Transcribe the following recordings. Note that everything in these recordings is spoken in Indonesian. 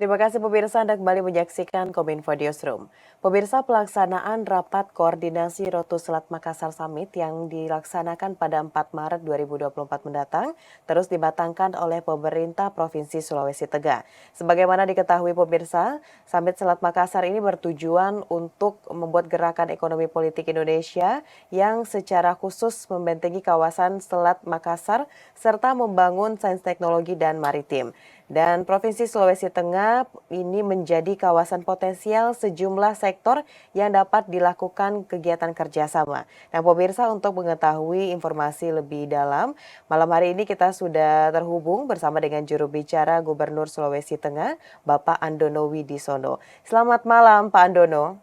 Terima kasih pemirsa Anda kembali menyaksikan Kominfo Newsroom. Pemirsa, pelaksanaan rapat koordinasi Rotu Selat Makassar Summit yang dilaksanakan pada 4 Maret 2024 mendatang terus dimatangkan oleh pemerintah Provinsi Sulawesi Tengah. Sebagaimana diketahui pemirsa, Summit Selat Makassar ini bertujuan untuk membuat gerakan ekonomi politik Indonesia yang secara khusus membentengi kawasan Selat Makassar serta membangun sains teknologi dan maritim. Dan Provinsi Sulawesi Tengah ini menjadi kawasan potensial sejumlah sektor yang dapat dilakukan kegiatan kerjasama. Nah pemirsa, untuk mengetahui informasi lebih dalam, malam hari ini kita sudah terhubung bersama dengan juru bicara Gubernur Sulawesi Tengah, Bapak Andono Widisono. Selamat malam Pak Andono.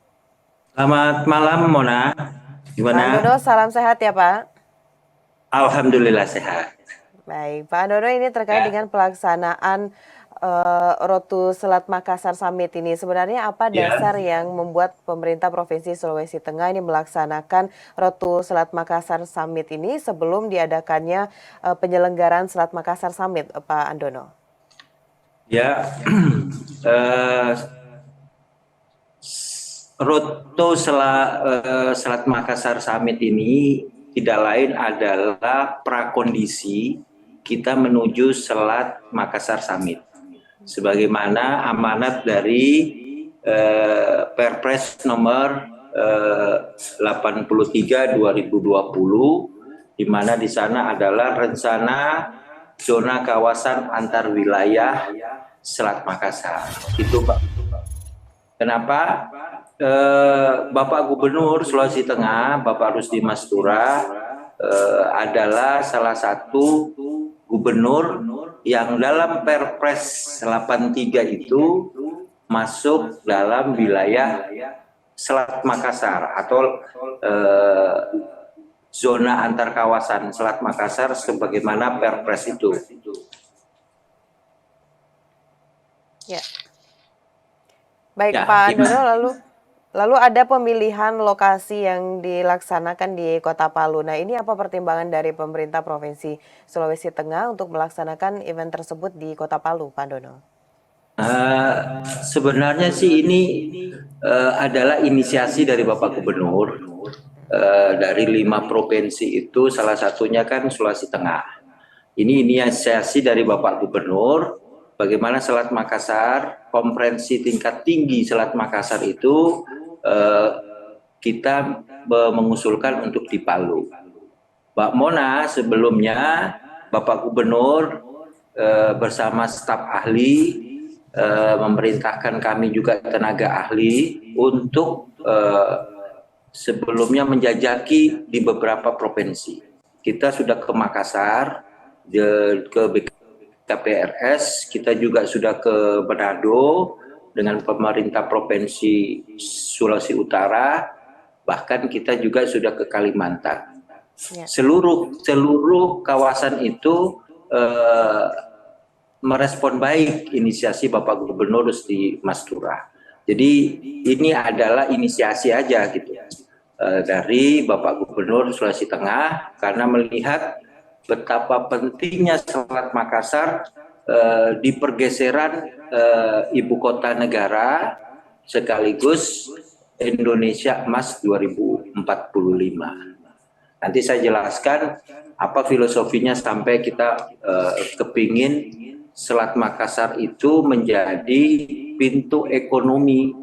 Selamat malam Mona, Pak Andono, gimana? salam sehat ya Pak. Alhamdulillah sehat. Baik, Pak Andono, ini terkait dengan pelaksanaan Rotu Selat Makassar Summit ini. Sebenarnya apa dasar yang membuat pemerintah Provinsi Sulawesi Tengah ini melaksanakan Rotu Selat Makassar Summit ini sebelum diadakannya penyelenggaraan Selat Makassar Summit, Pak Andono? Ya, Roto Selat Makassar Summit ini tidak lain adalah prakondisi kita menuju Selat Makassar Summit. Sebagaimana amanat dari Perpres nomor 83 2020, di mana di sana adalah rencana zona kawasan antar wilayah Selat Makassar. Itu Pak. Kenapa? Bapak Gubernur Sulawesi Tengah, Bapak Rusdi Mastura, adalah salah satu gubernur yang dalam Perpres 83 itu masuk dalam wilayah Selat Makassar atau zona antar kawasan Selat Makassar sebagaimana Perpres itu. Ya. Baik ya, Pak Andono, lalu ada pemilihan lokasi yang dilaksanakan di Kota Palu. Nah, ini apa pertimbangan dari pemerintah Provinsi Sulawesi Tengah untuk melaksanakan event tersebut di Kota Palu, Pak Andono? Sebenarnya sih ini adalah inisiasi dari Bapak Gubernur. Dari 5 provinsi itu salah satunya kan Sulawesi Tengah. Ini inisiasi dari Bapak Gubernur. Bagaimana Selat Makassar, konferensi tingkat tinggi Selat Makassar itu kita mengusulkan untuk di Palu. Mbak Mona, sebelumnya Bapak Gubernur bersama staf ahli memerintahkan kami juga tenaga ahli untuk sebelumnya menjajaki di beberapa provinsi. Kita sudah ke Makassar, ke KPRS, kita juga sudah ke Manado dengan pemerintah Provinsi Sulawesi Utara, bahkan kita juga sudah ke Kalimantan. Ya. Seluruh kawasan itu merespon baik inisiasi Bapak Gubernur Rusdi Mastura. Jadi ini adalah inisiasi aja gitu dari Bapak Gubernur Sulawesi Tengah karena melihat betapa pentingnya Selat Makassar di pergeseran ibu kota negara sekaligus Indonesia Emas 2045. Nanti saya jelaskan apa filosofinya sampai kita kepingin Selat Makassar itu menjadi pintu ekonomi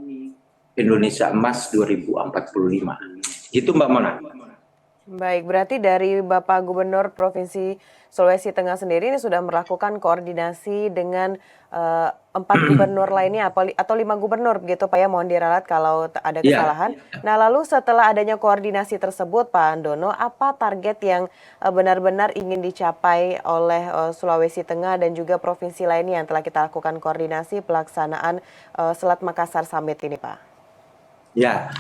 Indonesia Emas 2045. Gitu Mbak Mona. Baik, berarti dari Bapak Gubernur Provinsi Sulawesi Tengah sendiri ini sudah melakukan koordinasi dengan 4 gubernur lainnya atau 5 gubernur begitu Pak ya, mohon diralat kalau ada kesalahan. Nah lalu setelah adanya koordinasi tersebut Pak Andono, apa target yang benar-benar ingin dicapai oleh Sulawesi Tengah dan juga provinsi lainnya yang telah kita lakukan koordinasi pelaksanaan Selat Makassar Summit ini Pak? Ya,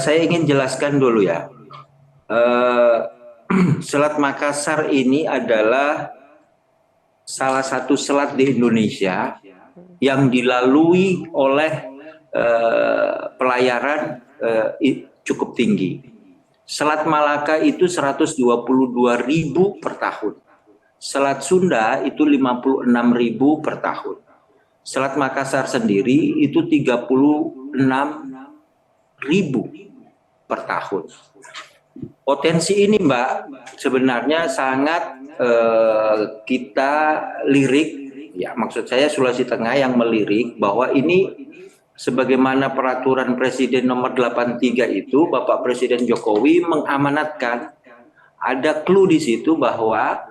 saya ingin jelaskan dulu ya. Selat Makassar ini adalah salah satu selat di Indonesia yang dilalui oleh pelayaran cukup tinggi. Selat Malaka itu 122.000 per tahun. Selat Sunda itu 56.000 per tahun. Selat Makassar sendiri itu 36.000 per tahun. Potensi ini Mbak sebenarnya sangat kita lirik, ya maksud saya Sulawesi Tengah yang melirik bahwa ini sebagaimana peraturan Presiden nomor 83 itu, Bapak Presiden Jokowi mengamanatkan, ada clue di situ bahwa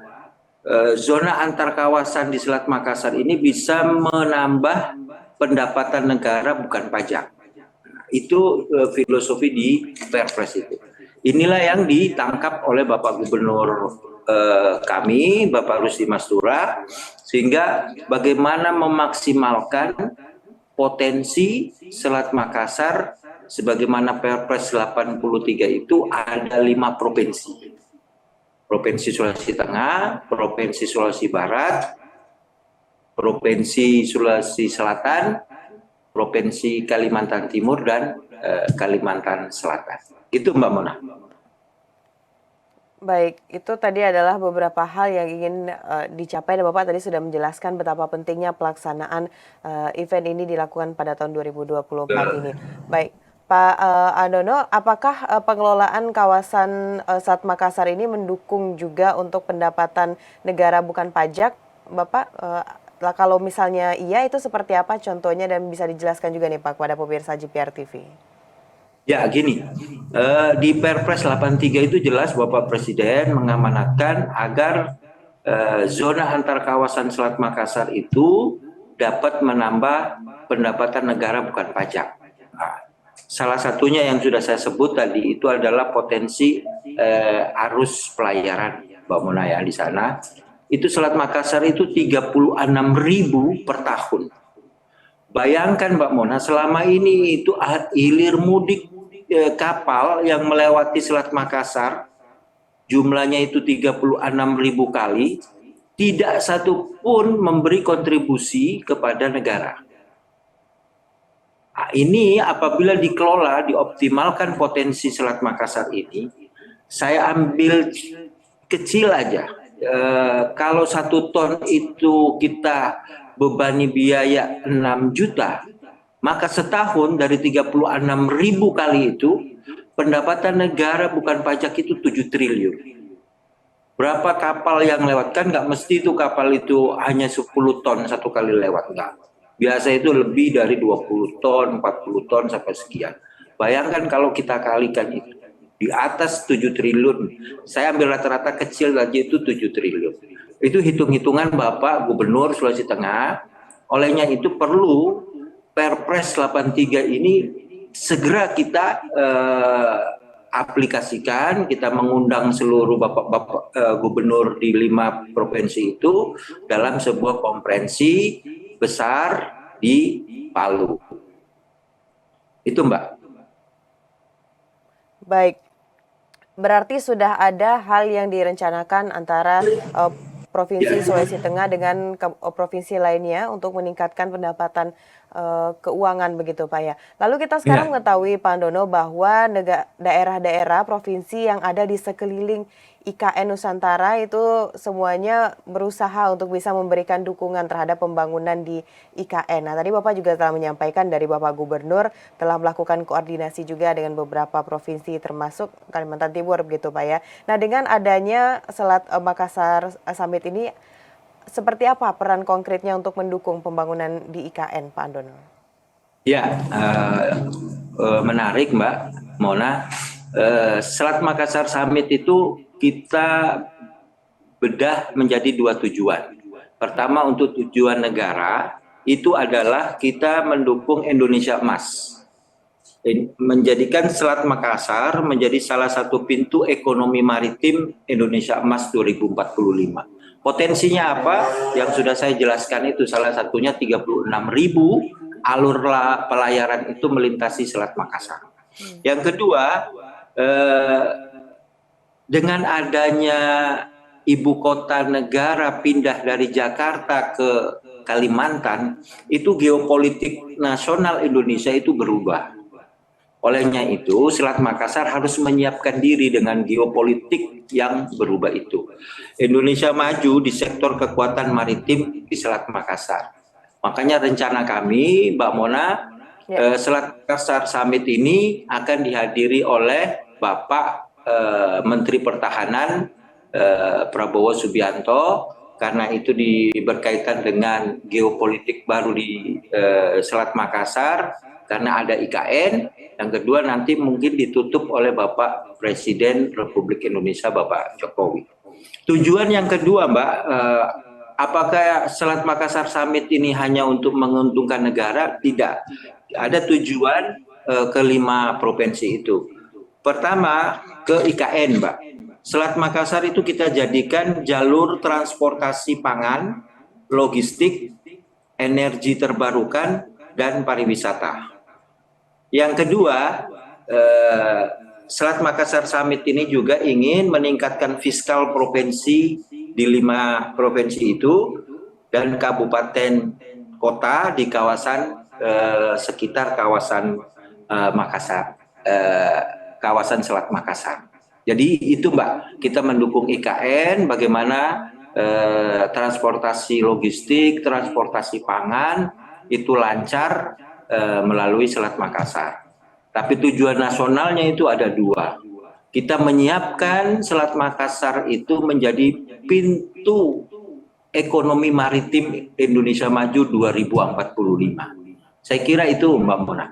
zona antar kawasan di Selat Makassar ini bisa menambah pendapatan negara bukan pajak. Nah, itu filosofi di Perpres itu. Inilah yang ditangkap oleh Bapak Gubernur kami, Bapak Rusdi Mastura, sehingga bagaimana memaksimalkan potensi Selat Makassar sebagaimana Perpres 83 itu ada 5 provinsi. Provinsi Sulawesi Tengah, Provinsi Sulawesi Barat, Provinsi Sulawesi Selatan, Provinsi Kalimantan Timur, dan Kalimantan Selatan. Itu Mbak Mona. Baik, itu tadi adalah beberapa hal yang ingin dicapai dan Bapak tadi sudah menjelaskan betapa pentingnya pelaksanaan event ini dilakukan pada tahun 2024 ini. Baik. Pak Andono, apakah pengelolaan kawasan Selat Makassar ini mendukung juga untuk pendapatan negara bukan pajak, Bapak? Kalau misalnya iya, itu seperti apa contohnya dan bisa dijelaskan juga nih Pak kepada pemirsa JPR TV? Ya gini, di Perpres 83 itu jelas Bapak Presiden mengamanatkan agar zona antar kawasan Selat Makassar itu dapat menambah pendapatan negara bukan pajak. Nah, salah satunya yang sudah saya sebut tadi itu adalah potensi arus pelayaran, Mbak Mona, ya di sana. Itu Selat Makassar itu 36.000 per tahun. Bayangkan Mbak Mona, selama ini itu hilir mudik kapal yang melewati Selat Makassar, jumlahnya itu 36.000 kali, tidak satu pun memberi kontribusi kepada negara. Nah, ini apabila dikelola, dioptimalkan potensi Selat Makassar ini, saya ambil kecil aja. Kalau 1 ton itu kita bebani biaya 6 juta, maka setahun dari 36.000 kali itu, pendapatan negara bukan pajak itu 7 triliun. Berapa kapal yang lewat? Kan nggak mesti itu kapal itu hanya 10 ton satu kali lewat, nggak. Biasa itu lebih dari 20 ton, 40 ton sampai sekian. Bayangkan kalau kita kalikan itu, di atas 7 triliun. Saya ambil rata-rata kecil aja itu 7 triliun. Itu hitung-hitungan Bapak Gubernur Sulawesi Tengah. Olehnya itu perlu Perpres 83 ini segera kita aplikasikan, kita mengundang seluruh bapak-bapak gubernur di 5 provinsi itu dalam sebuah konferensi besar di Palu. Itu Mbak. Baik, berarti sudah ada hal yang direncanakan antara Provinsi Sulawesi Tengah dengan provinsi lainnya untuk meningkatkan pendapatan keuangan begitu Pak ya. Lalu kita sekarang mengetahui Pak Andono bahwa daerah-daerah provinsi yang ada di sekeliling IKN Nusantara itu semuanya berusaha untuk bisa memberikan dukungan terhadap pembangunan di IKN. Nah tadi Bapak juga telah menyampaikan dari Bapak Gubernur telah melakukan koordinasi juga dengan beberapa provinsi termasuk Kalimantan Timur begitu Pak ya. Nah dengan adanya Selat Makassar Summit ini seperti apa peran konkretnya untuk mendukung pembangunan di IKN Pak Andono? Ya, menarik Mbak Mona. Selat Makassar Summit itu kita bedah menjadi 2 tujuan. Pertama untuk tujuan negara itu adalah kita mendukung Indonesia Emas. Menjadikan Selat Makassar menjadi salah satu pintu ekonomi maritim Indonesia Emas 2045. Potensinya apa? Yang sudah saya jelaskan itu salah satunya 36.000 alur pelayaran itu melintasi Selat Makassar. Yang kedua, dengan adanya ibu kota negara pindah dari Jakarta ke Kalimantan, itu geopolitik nasional Indonesia itu berubah. Olehnya itu, Selat Makassar harus menyiapkan diri dengan geopolitik yang berubah itu. Indonesia maju di sektor kekuatan maritim di Selat Makassar. Makanya rencana kami, Mbak Mona, Selat Makassar Summit ini akan dihadiri oleh Bapak Menteri Pertahanan Prabowo Subianto, karena itu berkaitan dengan geopolitik baru di Selat Makassar, karena ada IKN. Yang kedua nanti mungkin ditutup oleh Bapak Presiden Republik Indonesia, Bapak Jokowi. Tujuan yang kedua, Mbak, apakah Selat Makassar Summit ini hanya untuk menguntungkan negara? Tidak. Ada tujuan ke-5 provinsi itu. Pertama, ke IKN, Mbak. Selat Makassar itu kita jadikan jalur transportasi pangan, logistik, energi terbarukan, dan pariwisata. Yang kedua, Selat Makassar Summit ini juga ingin meningkatkan fiskal provinsi di 5 provinsi itu dan kabupaten kota di kawasan sekitar kawasan Makassar, kawasan Selat Makassar. Jadi itu, Mbak, kita mendukung IKN, bagaimana transportasi logistik, transportasi pangan itu lancar melalui Selat Makassar. Tapi tujuan nasionalnya itu ada 2. Kita menyiapkan Selat Makassar itu menjadi pintu ekonomi maritim Indonesia Maju 2045. Saya kira itu, Mbak Mona.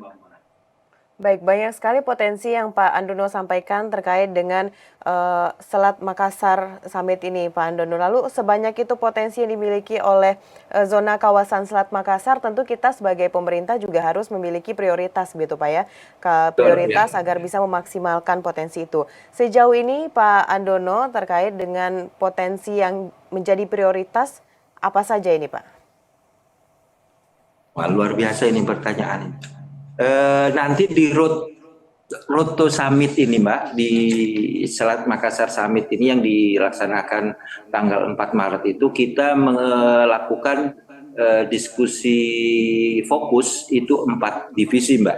Baik, banyak sekali potensi yang Pak Andono sampaikan terkait dengan Selat Makassar Summit ini, Pak Andono. Lalu sebanyak itu potensi yang dimiliki oleh zona kawasan Selat Makassar, tentu kita sebagai pemerintah juga harus memiliki prioritas, gitu Pak ya, prioritas agar bisa memaksimalkan potensi itu. Sejauh ini Pak Andono terkait dengan potensi yang menjadi prioritas, apa saja ini Pak? Wah, luar biasa ini pertanyaan. Nanti di Road to Summit ini, Mbak, di Selat Makassar Summit ini yang dilaksanakan tanggal 4 Maret itu, kita melakukan diskusi fokus itu 4 divisi, Mbak.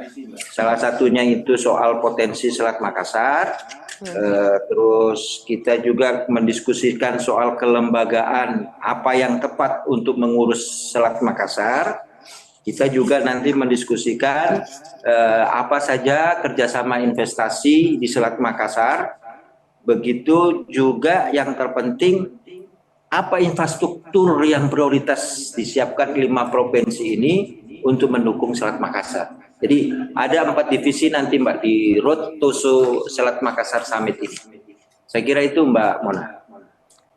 Salah satunya itu soal potensi Selat Makassar, terus kita juga mendiskusikan soal kelembagaan apa yang tepat untuk mengurus Selat Makassar. Kita juga nanti mendiskusikan apa saja kerjasama investasi di Selat Makassar. Begitu juga yang terpenting, apa infrastruktur yang prioritas disiapkan 5 provinsi ini untuk mendukung Selat Makassar. Jadi ada 4 divisi nanti, Mbak, di Road to Selat Makassar Summit ini. Saya kira itu, Mbak Mona.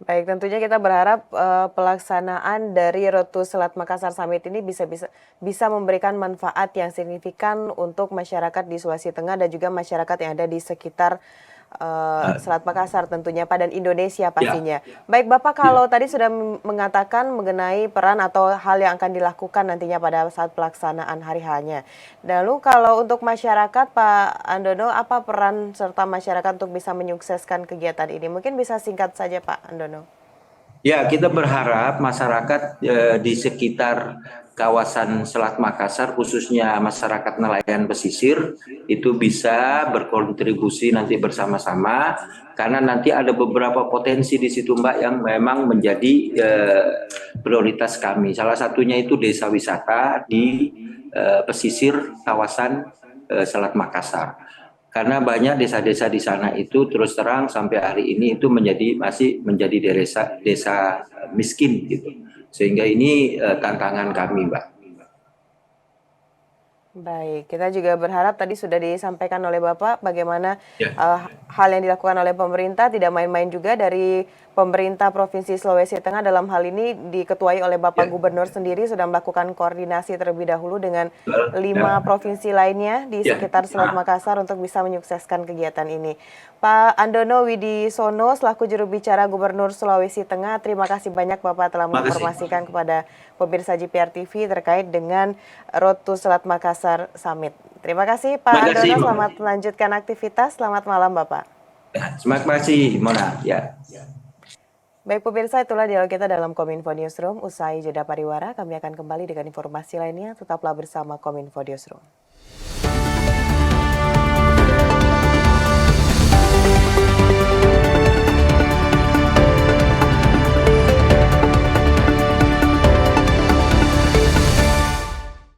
Baik, tentunya kita berharap pelaksanaan dari Road to Selat Makassar Summit ini bisa memberikan manfaat yang signifikan untuk masyarakat di Sulawesi Tengah dan juga masyarakat yang ada di sekitar Selat Makassar tentunya, Pak, dan Indonesia pastinya. Baik, Bapak, kalau tadi sudah mengatakan mengenai peran atau hal yang akan dilakukan nantinya pada saat pelaksanaan hari H-nya. Lalu kalau untuk masyarakat, Pak Andono, apa peran serta masyarakat untuk bisa menyukseskan kegiatan ini? Mungkin bisa singkat saja, Pak Andono. Ya, kita berharap masyarakat di sekitar kawasan Selat Makassar, khususnya masyarakat nelayan pesisir, itu bisa berkontribusi nanti bersama-sama, karena nanti ada beberapa potensi di situ, Mbak, yang memang menjadi prioritas kami. Salah satunya itu desa wisata di pesisir kawasan Selat Makassar. Karena banyak desa-desa di sana itu terus terang sampai hari ini itu masih menjadi desa miskin gitu. Sehingga ini tantangan kami, Mbak. Baik, kita juga berharap tadi sudah disampaikan oleh Bapak bagaimana hal yang dilakukan oleh pemerintah, tidak main-main juga dari pemerintah Provinsi Sulawesi Tengah dalam hal ini diketuai oleh Bapak Gubernur sendiri sudah melakukan koordinasi terlebih dahulu dengan 5 provinsi lainnya di sekitar Selat Makassar untuk bisa menyukseskan kegiatan ini. Pak Andono Widisono selaku juru bicara Gubernur Sulawesi Tengah, terima kasih banyak Bapak telah menginformasikan kepada pemirsa JPR TV terkait dengan Road to Selat Makassar Summit. Terima kasih Pak Andono, selamat melanjutkan aktivitas. Selamat malam Bapak. Terima kasih Mona. Ya. Baik pemirsa, itulah dialog kita dalam Kominfo Newsroom. Usai jeda pariwara, kami akan kembali dengan informasi lainnya. Tetaplah bersama Kominfo Newsroom.